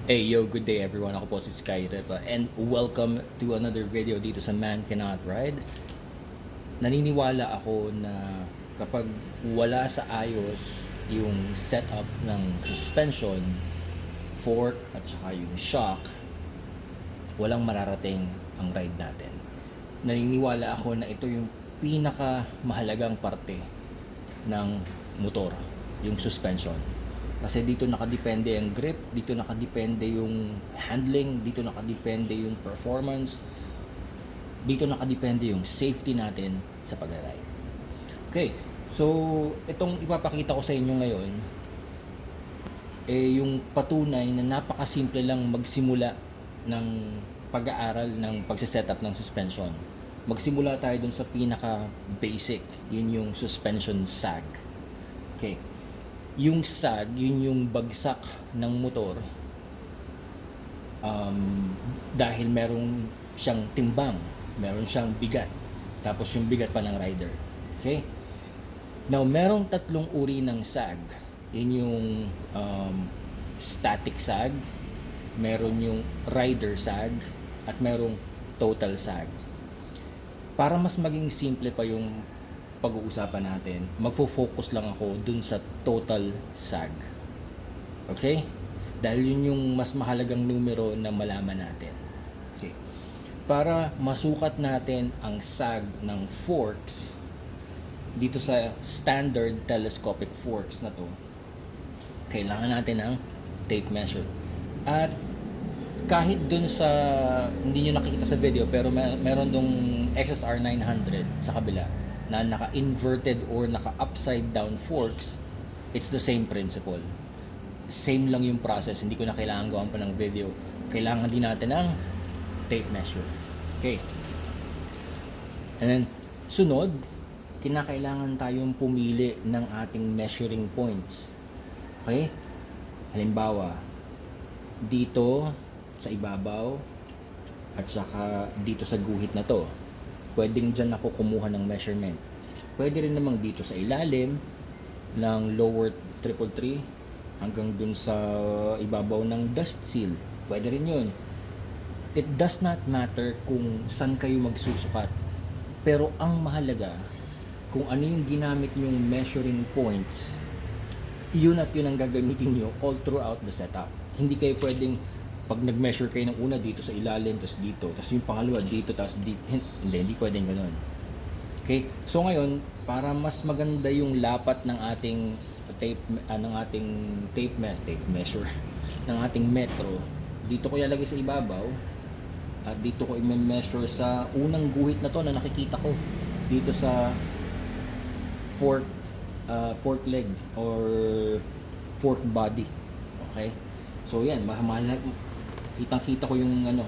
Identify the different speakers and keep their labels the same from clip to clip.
Speaker 1: Hey, yo, good day everyone. Ako po si Skyrep and welcome to another video dito sa Man Cannot Ride. Naniniwala ako na kapag wala sa ayos yung setup ng suspension, fork at saka yung shock, walang mararating ang ride natin. Naniniwala ako na ito yung pinaka mahalagang parte ng motor, yung suspension. Kasi dito nakadepende ang grip, dito nakadepende yung handling, dito nakadepende yung performance, dito nakadepende yung safety natin sa pag-ride. Okay, so itong ipapakita ko sa inyo ngayon, yung patunay na napakasimple lang magsimula ng pag-aaral ng pagsisetup ng suspension. Magsimula tayo dun sa pinaka basic, yun yung suspension sag. Okay. Yung sag, yun yung bagsak ng motor dahil meron siyang timbang, meron siyang bigat, tapos yung bigat pa ng rider. Okay? Now, merong tatlong uri ng sag. Yun yung static sag, meron yung rider sag, at merong total sag. Para mas maging simple pa yung pag-uusapan natin, magfo-focus lang ako dun sa total sag. Okay? Dahil yun yung mas mahalagang numero na malaman natin. Okay. Para masukat natin ang sag ng forks dito sa standard telescopic forks na to, kailangan natin ng tape measure. At kahit dun sa hindi nyo nakikita sa video, pero meron dong XSR 900 sa kabila na naka-inverted or naka-upside down forks, it's the same principle. Same lang yung process. Hindi ko na kailangan gawan pa ng video. Kailangan din natin ng tape measure. Okay. And then, sunod, kinakailangan tayong pumili ng ating measuring points. Okay? Halimbawa, dito sa ibabaw at saka dito sa guhit na to, pwedeng dyan ako kumuha ng measurement. Pwede rin namang dito sa ilalim ng lower 333 hanggang dun sa ibabaw ng dust seal. Pwede rin yun. It does not matter kung saan kayo magsusukat. Pero ang mahalaga, kung ano yung ginamit nyong measuring points, yun at yun ang gagamitin nyo all throughout the setup. Hindi kayo pwedeng pag nag-measure kayo ng una dito sa ilalim, tapos dito, tapos yung pangalawa dito, tapos dito. Hindi pwedeng ganoon. Okay? So ngayon, para mas maganda yung lapat ng ating tape measure ng ating metro, dito ko ilalagay sa ibabaw at dito ko i-measure sa unang guhit na to na nakikita ko dito sa fork leg or fork body. Okay? So yan, kitang-kita ko yung ano.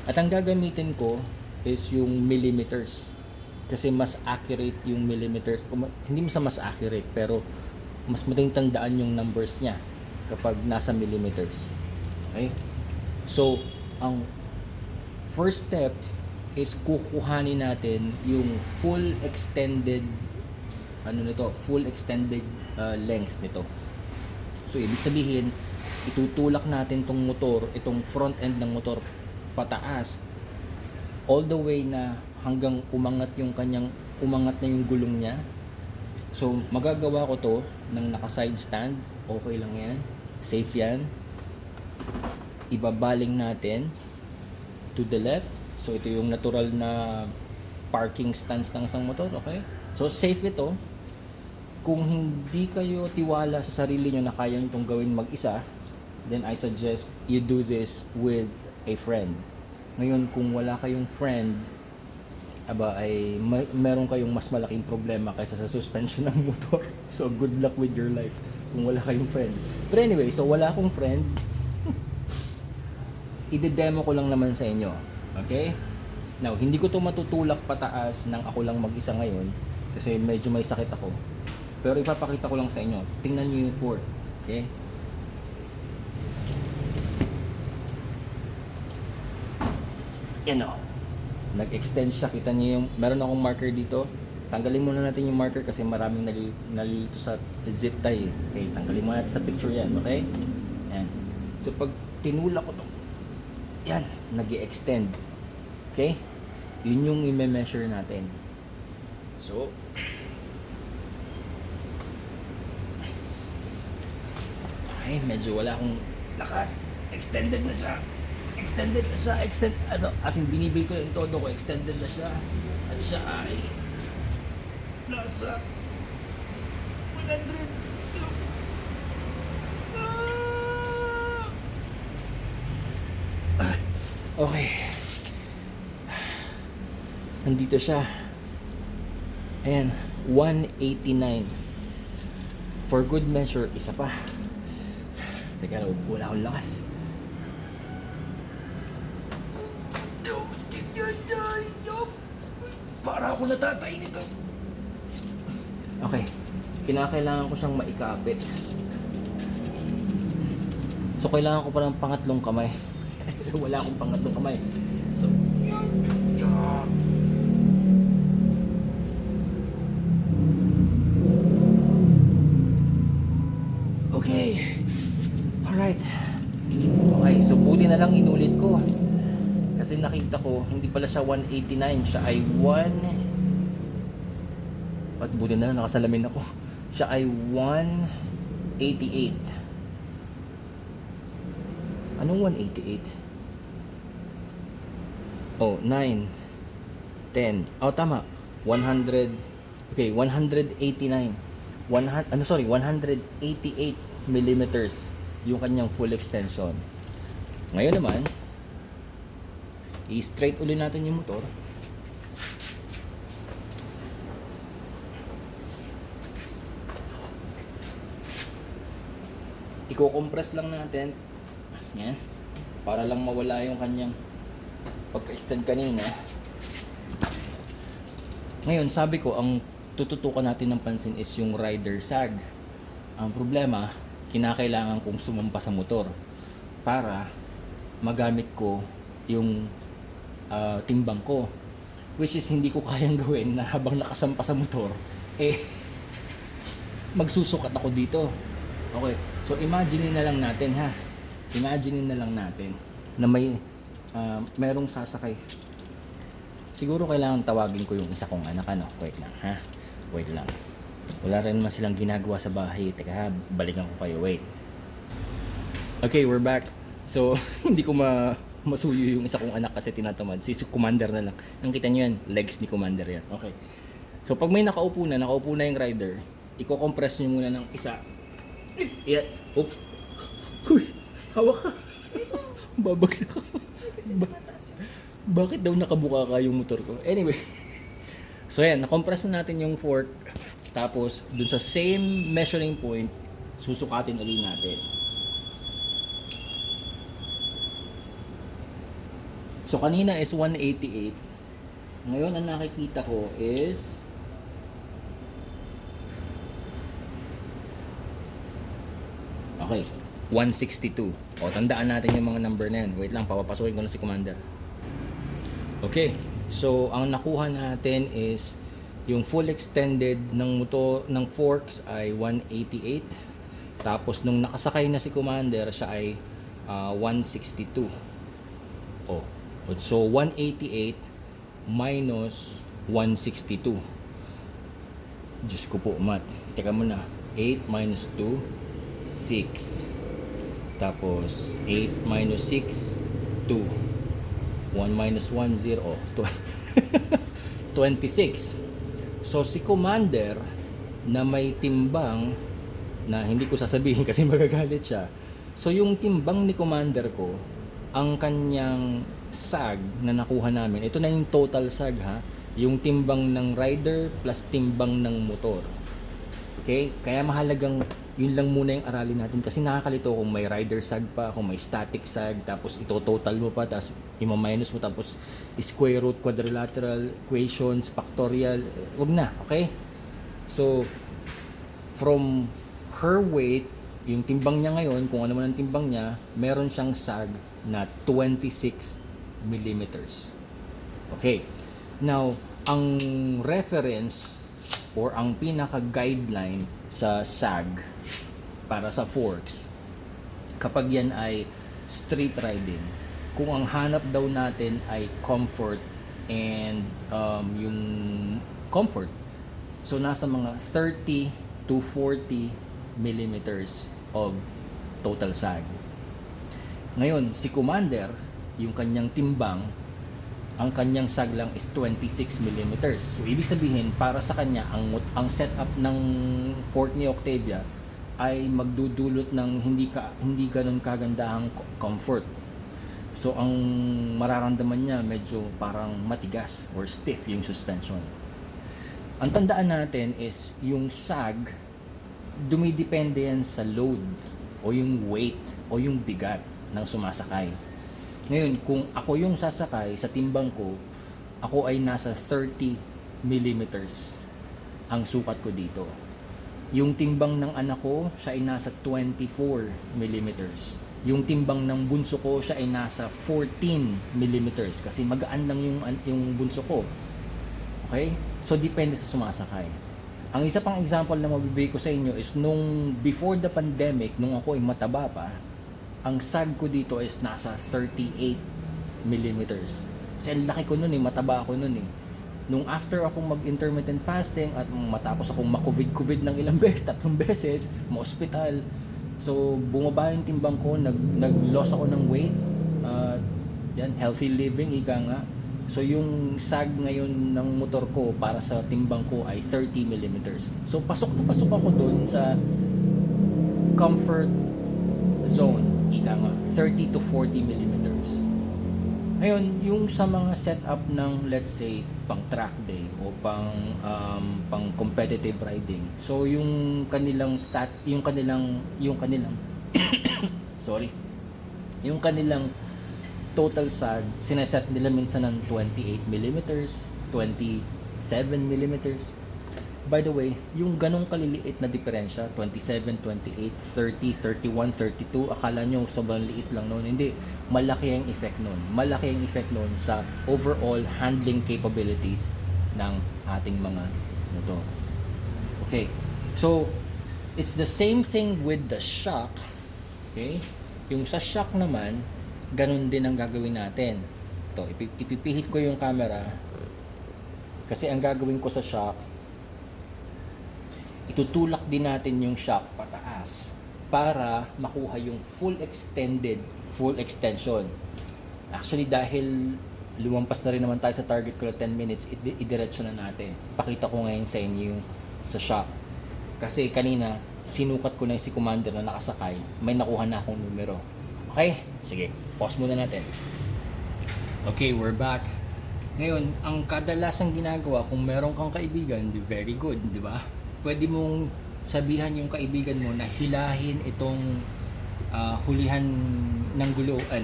Speaker 1: At ang gagamitin ko is yung millimeters. Kasi mas accurate yung millimeters. Hindi mas accurate, pero mas madaling tandaan yung numbers niya kapag nasa millimeters. Okay? So, ang first step is kukuhanin natin yung full extended length nito. So, ibig sabihin, itutulak natin tong motor, itong front end ng motor pataas all the way na hanggang umangat na yung gulong niya. So magagawa ko to ng naka side stand, okay lang yan, safe yan. Ibabaling natin to the left. So ito yung natural na parking stance ng isang motor, okay? So safe ito. Kung hindi kayo tiwala sa sarili nyo na kaya nyo itong gawin mag-isa, then I suggest you do this with a friend. Ngayon, kung wala kayong friend, meron kayong mas malaking problema kaysa sa suspension ng motor. So, good luck with your life kung wala kayong friend. But anyway, so wala akong friend. Ide-demo ko lang naman sa inyo. Okay? Now, hindi ko to matutulak pataas nang ako lang mag-isa ngayon kasi medyo may sakit ako. Pero ipapakita ko lang sa inyo. Tingnan niyo yung fork. Okay? Yan o. Nag-extend siya. Kita niyo yung, meron akong marker dito. Tanggalin muna natin yung marker kasi maraming nalilito sa zip tie. Okay, tanggalin muna natin sa picture yan. Okay? Yan. So pag tinulak ko to, yan, nag-i-extend. Okay? Yun yung i-measure natin. So, ay, medyo wala akong lakas. Extended na siya. As in, binibig ko yung todo ko. Extended na siya. At siya ay nasa 100. Okay. Nandito siya. Ayan, 189. For good measure, isa pa. Teka, wala akong lakas. Para ako natatay nito. Okay. Kinakailangan ko siyang maikapit. So, kailangan ko pa ng pangatlong kamay. Wala akong pangatlong kamay. So, okay. Alright. Okay, so buti na lang inulit ko. Kasi nakita ko, hindi pala siya 189, siya ay 1... At buti na lang nakasalamin ako. Siya ay 188. Anong 188? Oh, 9, 10. Oh, tama. 100. Okay, 189. 188 millimeters yung kanyang full extension. Ngayon naman, i-straight ulit natin yung motor. Iko-compress lang natin. Yan. Para lang mawala yung kanyang pagka-extend kanina. Ngayon, sabi ko, ang tututukan natin ng pansin is yung rider sag. Ang problema, kinakailangan kong sumampa sa motor para magamit ko yung timbang ko. Which is hindi ko kayang gawin na habang nakasampa sa motor, magsusukat ako dito. Okay, so imagine na lang natin ha. Imagine na lang natin na may merong sasakay. Siguro kailangan tawagin ko yung isa kong anak, ano? Wait lang, ha? Wait lang. Wala rin naman silang ginagawa sa bahay. Teka ha, balikan ko kayo. Wait. Okay, we're back. So, hindi ko masuyo yung isa kong anak kasi tinatamad. Si Commander na lang. Ang kita nyo yan, legs ni Commander yan. Okay. So, pag may nakaupo na yung rider, i-compress nyo muna ng isa. Yeah. Oops. Huy, hawak ka. Babagsak ka. Bakit daw nakabuka ka yung motor ko? Anyway. So yan, na-compress na natin yung fork. Tapos, dun sa same measuring point, susukatin ulit natin. So kanina is 188. Ngayon, ang nakikita ko is okay, 162. O, tandaan natin yung mga number na yan. Wait lang, papapasukin ko na si Commander. Okay, so ang nakuha natin is yung full extended ng motor ng forks ay 188. Tapos nung nakasakay na si Commander, siya ay 162. Oh, so 188 minus 162. Diyos ko po, mat. Teka muna. 8 minus 2, 6. Tapos 8 minus 6, 2. 1 minus 1, 0. 26. So si Commander na may timbang na hindi ko sasabihin kasi magagalit siya. So yung timbang ni Commander ko, ang kanyang sag na nakuha namin, ito na yung total sag ha, yung timbang ng rider plus timbang ng motor. Okay? Kaya mahalagang yun lang muna yung aralin natin kasi nakakalito kung may rider sag pa, kung may static sag, tapos ito total mo pa, tapos ima-minus mo, tapos square root, quadrilateral, equations, factorial, wag na, okay? So, from her weight, yung timbang niya ngayon, kung ano man ang timbang niya, meron siyang sag na 26 millimeters. Okay. Now, ang reference or ang pinaka-guideline sa sag para sa forks, kapag yan ay street riding, kung ang hanap daw natin ay comfort and yung comfort, so nasa mga 30 to 40 millimeters of total sag. Ngayon, si Commander, yung kanyang timbang, ang kanyang sag lang is 26 millimeters. So ibig sabihin, para sa kanya ang setup ng Fort ni Octavia ay magdudulot ng hindi ganun kagandahang comfort. So ang mararamdaman niya medyo parang matigas or stiff yung suspension. Ang tandaan natin is yung sag dumidepende yan sa load o yung weight o yung bigat ng sumasakay. Ngayon, kung ako yung sasakay sa timbang ko, ako ay nasa 30 millimeters ang sukat ko dito. Yung timbang ng anak ko, siya ay nasa 24 millimeters. Yung timbang ng bunso ko, siya ay nasa 14 millimeters kasi magaan lang yung bunso ko. Okay? So, depende sa sumasakay. Ang isa pang example na mabibigay ko sa inyo is nung before the pandemic, nung ako ay mataba pa, ang sag ko dito is nasa 38 millimeters. Kasi ang laki ko nun mataba ako nun Nung after akong mag-intermittent fasting at matapos akong ma-COVID ng ilang beses, 3 beses, ma-hospital. So, bumaba yung timbang ko, nag-loss ako ng weight. Yan, healthy living, ika nga. So, yung sag ngayon ng motor ko para sa timbang ko ay 30 millimeters. So, pasok na pasok ako dun sa comfort zone, ika nga, 30 to 40 millimeters. Ngayon, yung sa mga setup ng, let's say, pang track day o pang competitive riding. So, yung kanilang sorry. Yung kanilang total sag, sineset nila minsan ng 28 millimeters, 27 millimeters. By the way, yung ganong kaliliit na diferensya, 27, 28, 30, 31, 32, akala nyo sobrang liit lang noon. Hindi, malaki ang effect noon. Malaki ang effect noon sa overall handling capabilities ng ating mga motor. Okay, so it's the same thing with the shock. Okay, yung sa shock naman, ganun din ang gagawin natin. Ito, ipipihit ko yung camera kasi ang gagawin ko sa shock, itutulak din natin yung shock pataas para makuha yung full extension. Actually, dahil lumampas na rin naman tayo sa target ko na 10 minutes, idiretso na natin. Pakita ko ngayon sa inyo yung sa shock. Kasi kanina, sinukat ko na yung si Commander na nakasakay, may nakuha na akong numero. Okay? Sige, pause muna natin. Okay, we're back. Ngayon, ang kadalasang ginagawa kung meron kang kaibigan, very good, di ba? Pwede mong sabihan yung kaibigan mo na hilahin itong hulihan ng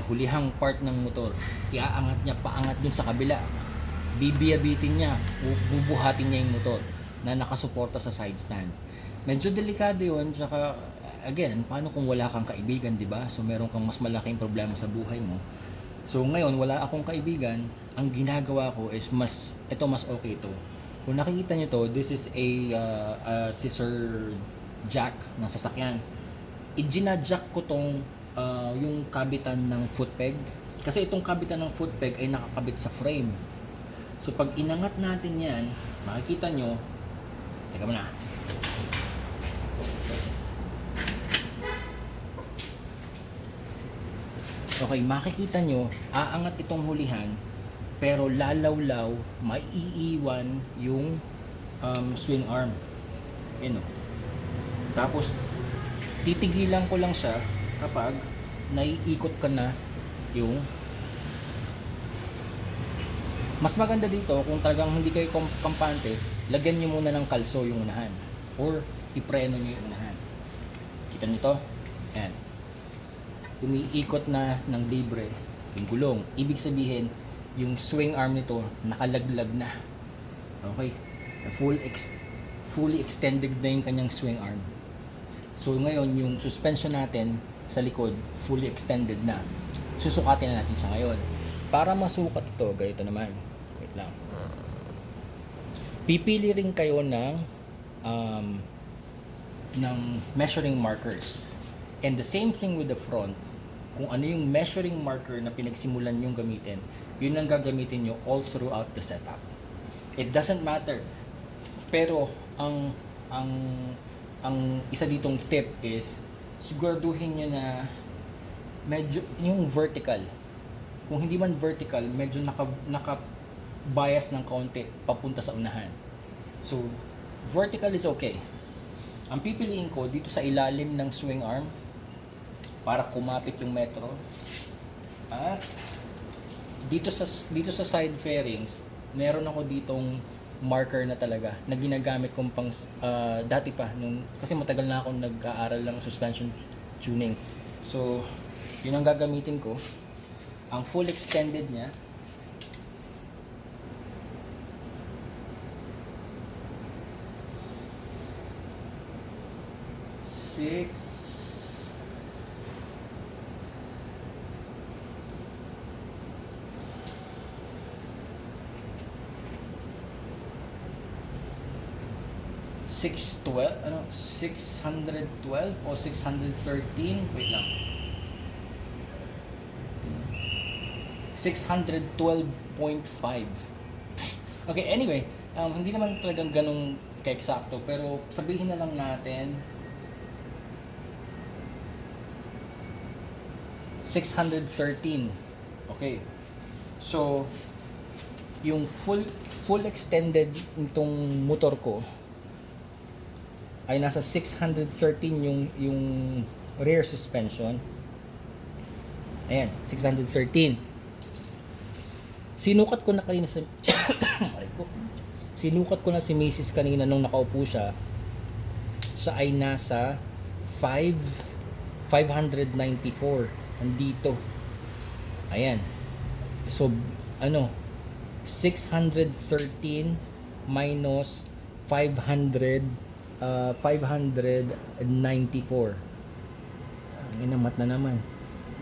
Speaker 1: hulihang part ng motor. Iaangat niya paangat dun sa kabila. Bibiyabitin niya, bubuhatin niya yung motor na nakasuporta sa side stand. Medyo delikado yun, tsaka again, paano kung wala kang kaibigan, di ba? So meron kang mas malaking problema sa buhay mo. So ngayon, wala akong kaibigan, ang ginagawa ko is mas okay ito. Kung nakikita nyo to, this is a scissor jack ng sasakyan. Ijina-jack ko tong yung kabitan ng foot peg. Kasi itong kabitan ng foot peg ay nakakabit sa frame. So pag inangat natin yan, makikita nyo, teka muna. Okay, makikita nyo, aangat itong hulihan, pero lalawlaw, maiiwan yung swing arm. Yan o. Tapos, titigilan ko lang siya kapag naiikot ka na yung... Mas maganda dito, kung talagang hindi kayo kampante, lagyan nyo muna ng kalso yung unahan. Or, ipreno nyo yung unahan. Kita nyo to? Yan. Umiikot na ng libre yung gulong. Ibig sabihin, yung swing arm nito nakalaglag na. Okay? Fully extended na yung kanyang swing arm. So ngayon, yung suspension natin sa likod, fully extended na. Susukatin na natin siya ngayon. Para masukat ito, ganito naman. Wait lang. Pipili rin kayo ng measuring markers. And the same thing with the front. kung ano yung measuring marker na pinagsimulan yung gamitin, yun ang gagamitin nyo all throughout the setup. It doesn't matter. Pero ang ang isa ditong tip is siguraduhin nyo na medyo yung vertical. Kung hindi man vertical, medyo naka bias ng kaunti papunta sa unahan. So vertical is okay. Ang pipiliin ko dito sa ilalim ng swing arm para kumapit yung metro. At dito sa side fairings, meron ako ditong marker na talaga na ginagamit kong pang dati pa nung kasi matagal na akong nag-aaral ng suspension tuning. So, yun ang gagamitin ko. Ang full extended niya. Six 612 o 613, wait lang. 612.5. Okay, anyway, hindi naman talagang ganung ka-eksakto, pero sabihin na lang natin 613. Okay. So, yung full extended nitong motor ko ay nasa 613 yung rear suspension. Ayan, 613. Sinukat ko na kanina sa sinukat ko na si Mrs. kanina nung nakaupo siya. Siya ay nasa 594 andito. Ayan. So, 613 minus 594. Inamat na naman.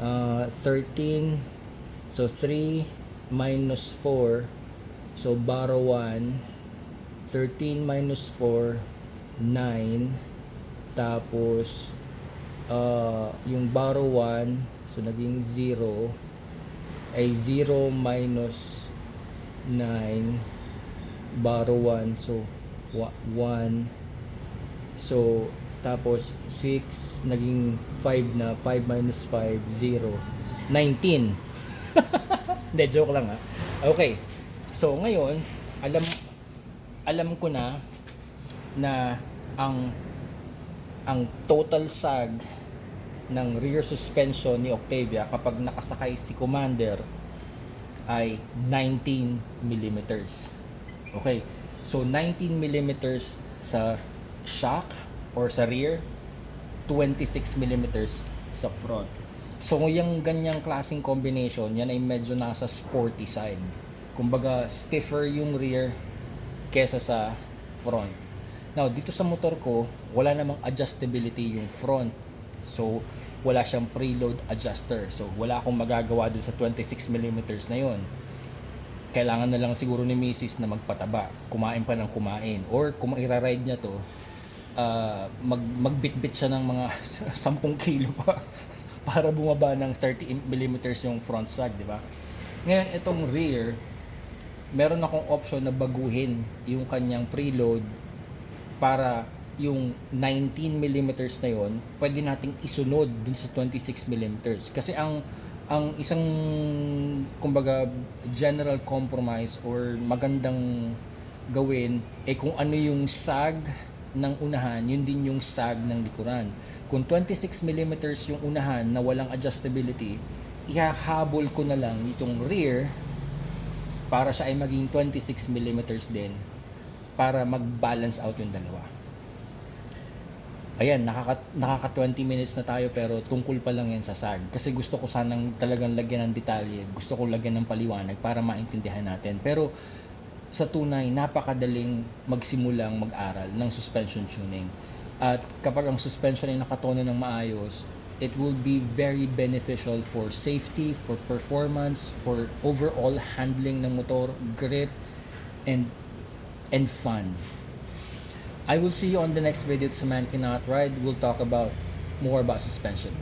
Speaker 1: 13. So, 3 minus 4. So, borrow 1. 13 minus 4, 9. Tapos, yung borrow 1, so naging 0. Ay 0 minus 9. Borrow 1. So, 1. So, tapos 6, naging 5 na. 5 minus 5, 0. 19. Hindi, joke lang ha. Okay. So, ngayon, alam ko na ang total sag ng rear suspension ni Octavia kapag nakasakay si Commander ay 19 millimeters. Okay. So, 19 millimeters sa shock or sa rear, 26 millimeters sa front. So, yung ganyang klaseng combination, yan ay medyo nasa sporty side. Kumbaga, stiffer yung rear kesa sa front. Now, dito sa motor ko, wala namang adjustability yung front. So, wala siyang preload adjuster. So, wala akong magagawa dun sa 26 millimeters na yon. Kailangan na lang siguro ni Mrs. na magpataba, kumain pa ng kumain, or kung i-ride niya to, magbitbit siya ng mga 10 kilo pa para bumaba ng 30 millimeters yung front sag, di ba? Ngayon, itong rear, meron akong option na baguhin yung kanyang preload para yung 19 millimeters na yon pwede nating isunod dun sa 26 millimeters. Kasi ang isang kumbaga general compromise or magandang gawin kung ano yung sag ng unahan, yun din yung sag ng likuran. Kung 26 millimeters yung unahan na walang adjustability, ihahabol ko na lang itong rear para siya ay maging 26 millimeters din para mag-balance out yung dalawa. Ayan, nakaka 20 minutes na tayo pero tungkol pa lang yan sa sag. Kasi gusto ko sanang talagang lagyan ng detalye. Gusto ko lagyan ng paliwanag para maintindihan natin. Pero sa tunay, napakadaling magsimulang mag-aral ng suspension tuning. At kapag ang suspension ay nakatono ng maayos, it will be very beneficial for safety, for performance, for overall handling ng motor, grip, and fun. I will see you on the next video. It's Man Cannot Ride. We'll talk about more about suspension.